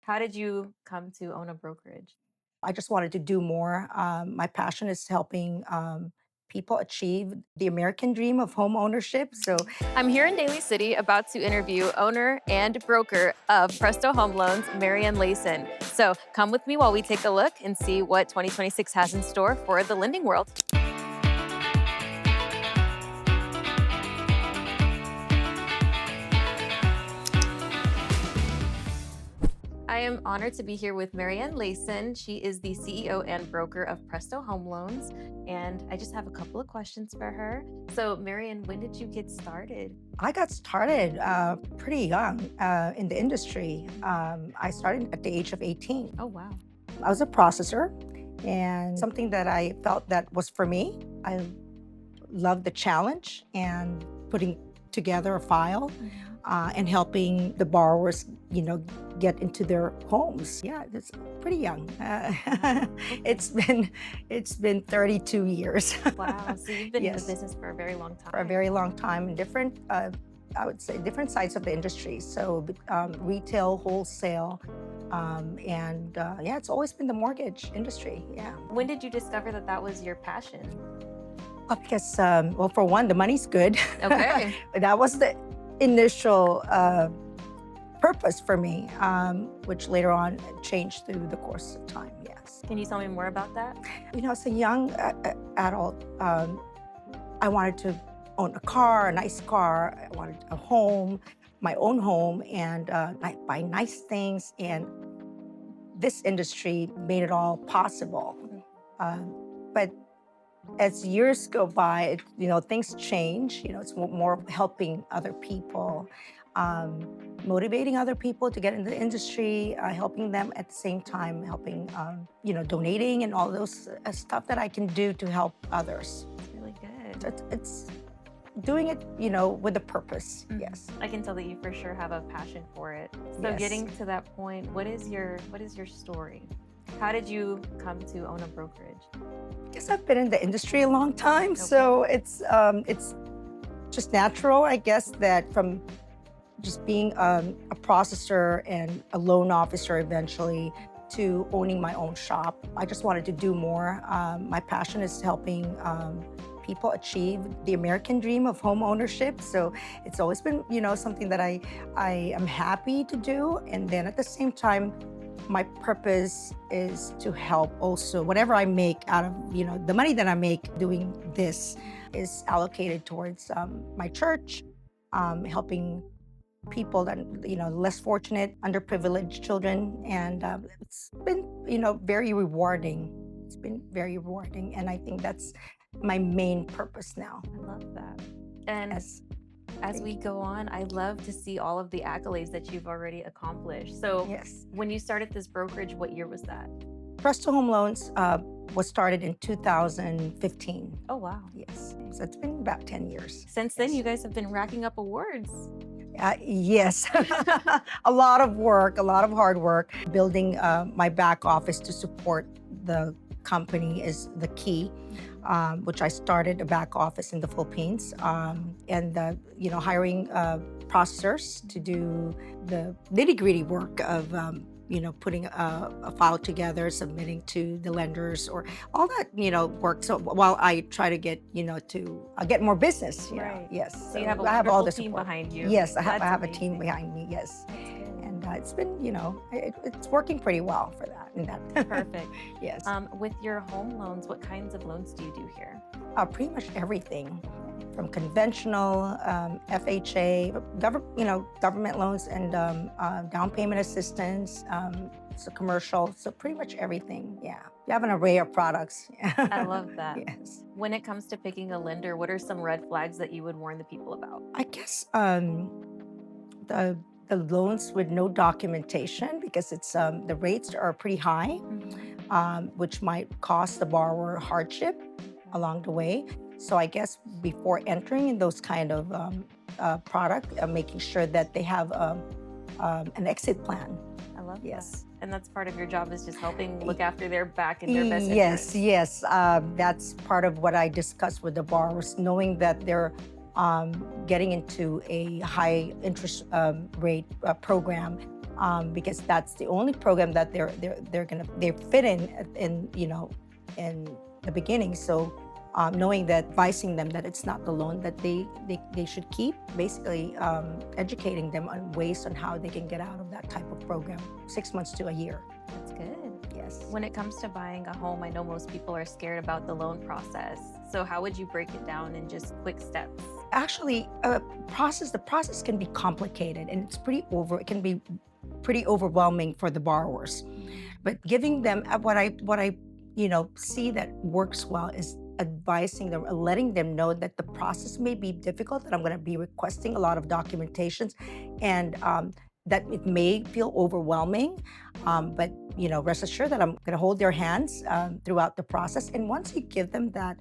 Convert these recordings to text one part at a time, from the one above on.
How did you come to own a brokerage? I just wanted to do more. My passion is helping people achieve the American dream of home ownership. So I'm here in Daly City about to interview owner and broker of Presto Home Loans, Mariane Layyson. So come with me while we take a look and see what 2026 has in store for the lending world. I am honored to be here with Mariane Layyson. She is the CEO and broker of Presto Home Loans, and I just have a couple of questions for her. So, Mariane, when did you get started? I got started pretty young in the industry. I started at the age of 18. Oh, wow. I was a processor, and something that I felt that was for me. I loved the challenge and putting together a file and helping the borrowers, get into their homes. Yeah, it's pretty young. It's been 32 years. Wow. So you've been in the Yes, business for a very long time. for a very long time in different, I would say, different sides of the industry. So retail, wholesale, and yeah, it's always been the mortgage industry. Yeah. When did you discover that that was your passion? Because, well, for one, the money's good. Okay. That was the initial purpose for me, which later on changed through the course of time, yes. Can you tell me more about that? As a young adult, I wanted to own a car, a nice car. I wanted a home, my own home, and buy nice things. And this industry made it all possible. But as years go by, things change. It's more of helping other people, motivating other people to get into the industry, helping them at the same time, helping, donating and all those stuff that I can do to help others. That's really good. So it's doing it, with a purpose. Yes. I can tell that you for sure have a passion for it. So Yes. getting to that point, what is your story? How did you come to own a brokerage? I guess I've been in the industry a long time, so it's just natural, I guess, that from just being a processor and a loan officer eventually to owning my own shop. I just wanted to do more. My passion is helping people achieve the American dream of home ownership. So it's always been, something that I am happy to do. And then at the same time, my purpose is to help also. Whatever I make out of, the money that I make doing this is allocated towards my church, helping people that, less fortunate, underprivileged children. And it's been, very rewarding. It's been very rewarding. And I think that's my main purpose now. I love that. And As we go on, I love to see all of the accolades that you've already accomplished. So yes. when you started this brokerage, what year was that? Presto Home Loans was started in 2015. Oh, wow. Yes. So it's been about 10 years. Since then, you guys have been racking up awards. Yes, a lot of work, a lot of hard work. Building my back office to support the company is the key, which I started a back office in the Philippines, and hiring processors to do the nitty-gritty work of putting a file together, submitting to the lenders, or all that, work. So while I try to get, to get more business, Right. yes. So you have a I have all the team support behind you. Yes, I That's have a amazing. team behind me, yes. And it's been, it's working pretty well for that. In that. Perfect. Yes. With your home loans, what kinds of loans do you do here? Pretty much everything, from conventional, FHA, government loans, and down payment assistance, so commercial, so pretty much everything, yeah. You have an array of products. I love that. Yes. When it comes to picking a lender, what are some red flags that you would warn the people about? I guess the loans with no documentation, because it's the rates are pretty high, which might cause the borrower hardship along the way. So I guess before entering in those kind of product, making sure that they have an exit plan. I love Yes. that. And that's part of your job, is just helping look after their back and their best Yes, interest. yes. That's part of what I discuss with the borrowers, knowing that they're getting into a high interest rate program. because that's the only program that they fit in in the beginning. So knowing that, advising them that it's not the loan that they should keep, basically educating them on ways on how they can get out of that type of program, 6 months to a year. That's good. Yes. When it comes to buying a home, I know most people are scared about the loan process. So how would you break it down in just quick steps? Actually, the process can be complicated, and it can be pretty overwhelming for the borrowers. But giving them what I see that works well is advising them, letting them know that the process may be difficult, that I'm going to be requesting a lot of documentations, and that it may feel overwhelming, but rest assured that I'm going to hold their hands throughout the process. And once you give them that,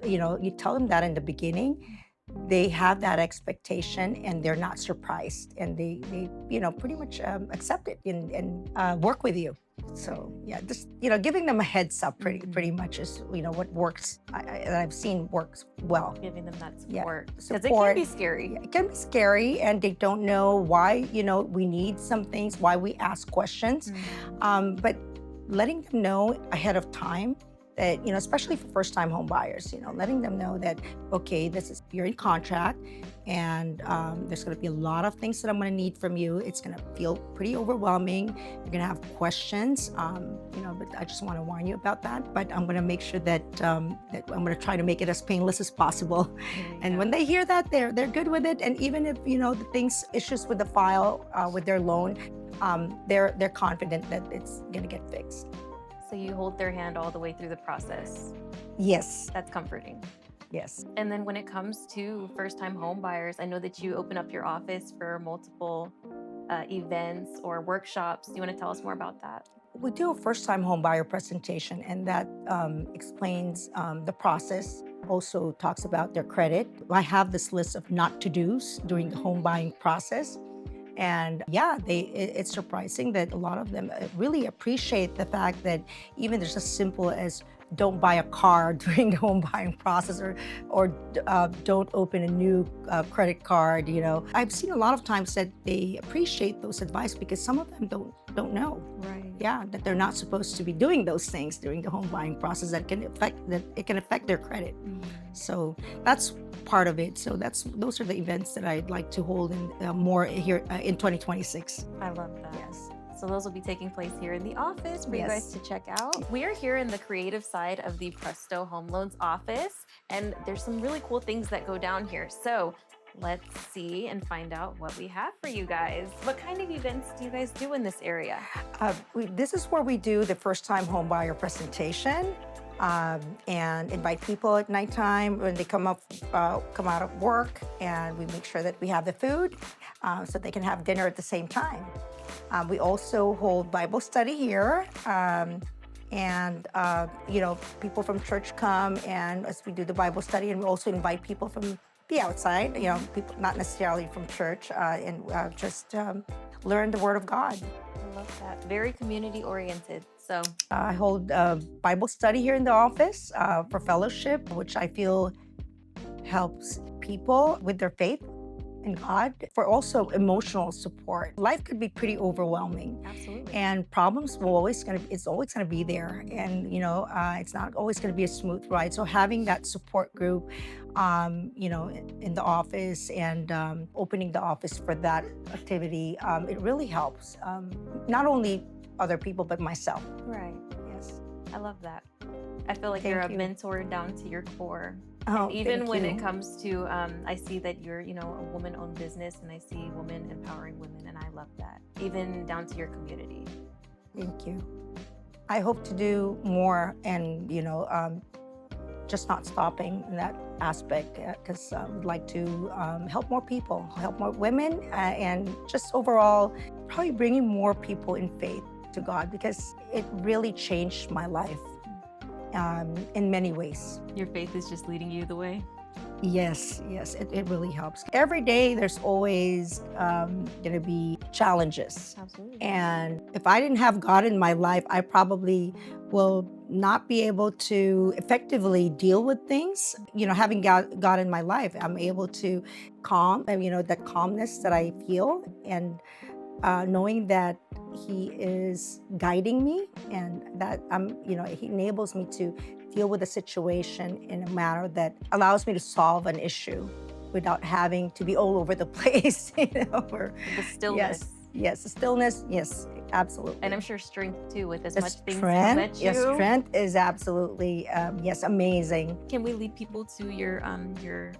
you tell them that in the beginning, they have that expectation and they're not surprised, and they pretty much accept it and work with you. So yeah, just giving them a heads up pretty much is what works. I've seen works well. Giving them that support. Yeah, because it can be scary. Yeah, it can be scary, and they don't know why we need some things, why we ask questions, but letting them know ahead of time that, especially for first-time home buyers, letting them know that, okay, you're in contract, and there's going to be a lot of things that I'm going to need from you. It's going to feel pretty overwhelming. You're going to have questions, but I just want to warn you about that. But I'm going to make sure that I'm going to try to make it as painless as possible. And when they hear that, they're good with it. And even if the issues with the file, with their loan, they're confident that it's going to get fixed. So you hold their hand all the way through the process. Yes. That's comforting. Yes. And then when it comes to first-time home buyers, I know that you open up your office for multiple events or workshops. Do you want to tell us more about that? We do a first-time home buyer presentation, and that explains the process. Also talks about their credit. I have this list of not to-dos during the home buying process. And yeah, it's surprising that a lot of them really appreciate the fact that even there's as simple as don't buy a car during the home buying process, or don't open a new credit card. I've seen a lot of times that they appreciate those advice because some of them don't know. Right. Yeah, that they're not supposed to be doing those things during the home buying process that it can affect their credit. So that's part of it. So those are the events that I'd like to hold in more here in 2026. I love that. Yes. So those will be taking place here in the office for you guys to check out. We are here in the creative side of the Presto Home Loans office, and there's some really cool things that go down here. So let's see and find out what we have for you guys. What kind of events do you guys do in this area? This is where we do the first-time home buyer presentation. And invite people at nighttime when they come out of work, and we make sure that we have the food so they can have dinner at the same time. We also hold Bible study here, and people from church come, and as we do the Bible study, and we also invite people from the outside, people not necessarily from church, and just learn the Word of God. I love that. Very community oriented. So I hold Bible study here in the office for fellowship, which I feel helps people with their faith in God, for also emotional support. Life could be pretty overwhelming. Absolutely. And problems it's always gonna be there. And it's not always gonna be a smooth ride. So having that support group, in the office, and opening the office for that activity, it really helps. Not only other people, but myself. Right. Yes. I love that. I feel like you're a mentor down to your core. Oh, and even when it comes to, I see that you're, a woman-owned business, and I see women empowering women, and I love that. Even down to your community. Thank you. I hope to do more, and just not stopping in that aspect, because I would like to help more people, help more women, and just overall probably bringing more people in faith to God, because it really changed my life in many ways. Your faith is just leading you the way? Yes, it really helps. Every day there's always gonna be challenges. Absolutely. And if I didn't have God in my life, I probably will not be able to effectively deal with things. Having God in my life, I'm able to calm, that calmness that I feel, and knowing that he is guiding me and that he enables me to deal with a situation in a manner that allows me to solve an issue without having to be all over the place, or The stillness. Yes, the stillness, yes, absolutely. And I'm sure strength too, with as The much things strength, that yes, strength is absolutely, yes, amazing. Can we lead people to your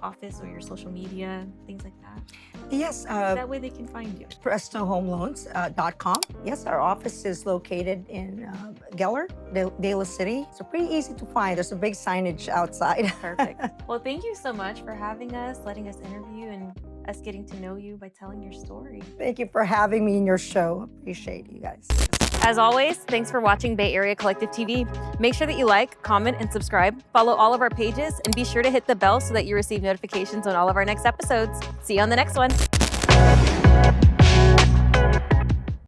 office or your social media, things like that? Yes, That way they can find you. PrestoHomeLoans.com. Yes, our office is located in 𝗕𝗏𝘆, Daly City. So pretty easy to find. There's a big signage outside. Perfect. Well, thank you so much for having us, letting us interview, and us getting to know you by telling your story. Thank you for having me in your show. Appreciate you guys. As always, thanks for watching Bay Area Collective TV. Make sure that you like, comment, and subscribe. Follow all of our pages, and be sure to hit the bell so that you receive notifications on all of our next episodes. See you on the next one.